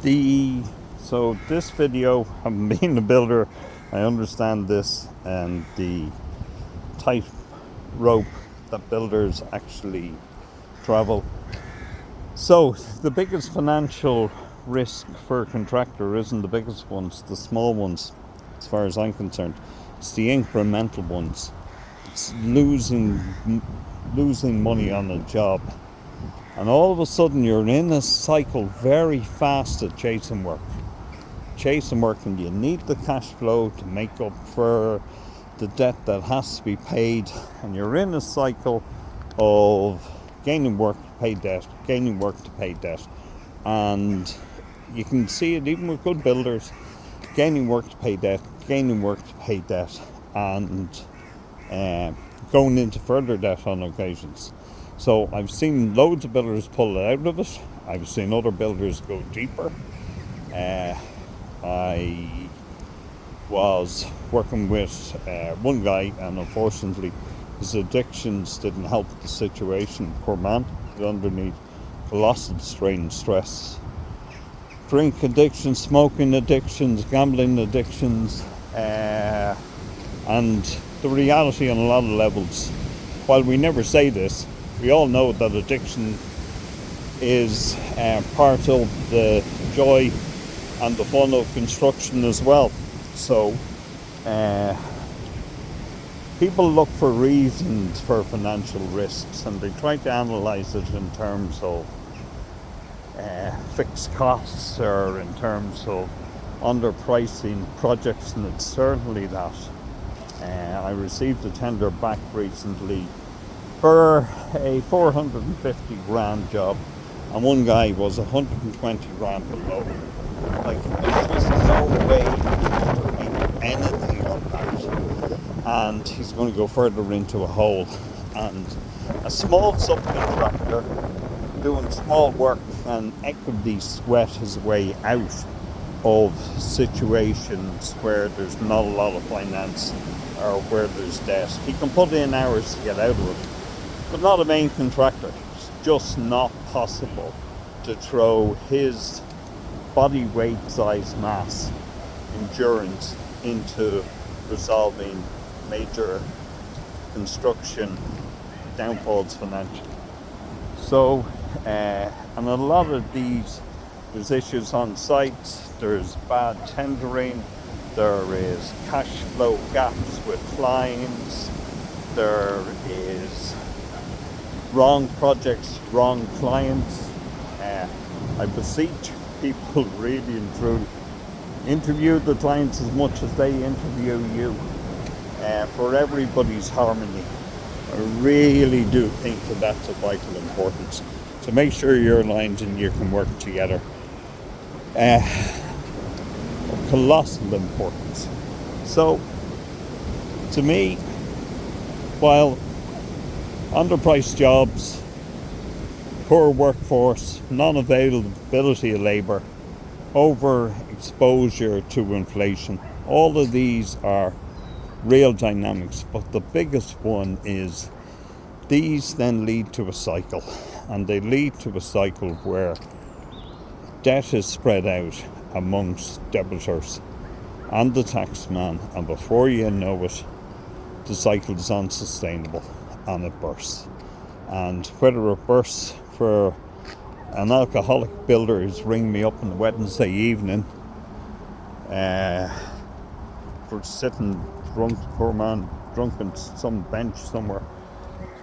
So this video, I'm being a builder, I understand this, and the tight rope that builders actually travel. So the biggest financial risk for a contractor isn't the biggest ones, the small ones, as far as I'm concerned. It's the incremental ones. It's losing money on a job. And all of a sudden you're in a cycle very fast of chasing work, and you need the cash flow to make up for the debt that has to be paid, and you're in a cycle of gaining work to pay debt, and you can see it even with good builders, gaining work to pay debt, and going into further debt on occasions. So I've seen loads of builders pull it out of it. I've seen other builders go deeper. I was working with one guy, and unfortunately his addictions didn't help the situation. Poor man, underneath colossal strain and stress. Drink addictions, smoking addictions, gambling addictions, and the reality on a lot of levels, while we never say this, we all know that addiction is part of the joy and the fun of construction as well. So people look for reasons for financial risks, and they try to analyze it in terms of fixed costs or in terms of underpricing projects, and it's certainly that. I received a tender back recently for a 450 grand job, and one guy was 120 grand below. Like, there's just no way to be anything on that, and he's going to go further into a hole. And a small subcontractor doing small work can equitably sweat his way out of situations where there's not a lot of finance or where there's debt. He can put in hours to get out of it, but not a main contractor. It's just not possible to throw his body weight size mass endurance into resolving major construction downfalls financially. So and a lot of these, there's issues on site, there's bad tendering, there is cash flow gaps with clients, there is wrong projects, wrong clients. I beseech people really and truly, interview the clients as much as they interview you, for everybody's harmony. I really do think that that's of vital importance, to make sure you're aligned and you can work together. Of colossal importance. So, to me, while underpriced jobs, poor workforce, non-availability of labour, overexposure to inflation, all of these are real dynamics, but the biggest one is these then lead to a cycle, and they lead to a cycle where debt is spread out amongst debtors and the taxman, and before you know it, the cycle is unsustainable and it bursts. And whether it bursts for an alcoholic builder who's ringing me up on a Wednesday evening for sitting drunk, poor man, drunk on some bench somewhere,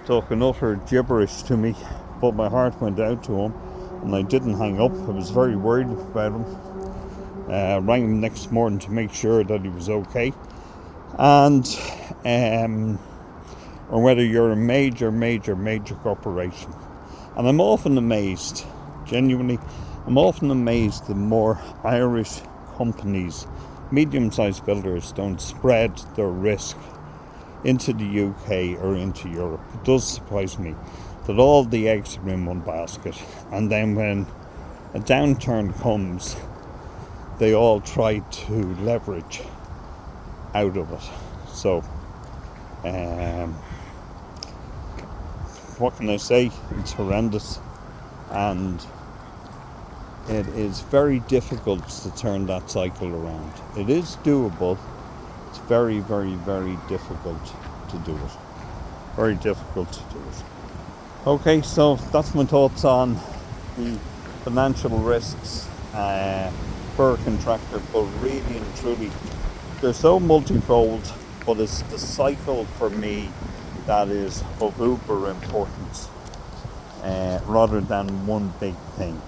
talking utter gibberish to me, but my heart went out to him and I didn't hang up. I was very worried about him. Rang him next morning to make sure that he was okay. And or whether you're a major corporation. And I'm often amazed, genuinely, the more Irish companies, medium-sized builders, don't spread their risk into the UK or into Europe. It does surprise me that all the eggs are in one basket, and then when a downturn comes, they all try to leverage out of it. So, what can I say? It's horrendous, and it is very difficult to turn that cycle around. It is doable. It's very, very, very difficult to do it. Very difficult to do it. Okay, so that's my thoughts on the financial risks for a contractor, but really and truly, they're so multifold, but it's the cycle for me that is of uber importance rather than one big thing.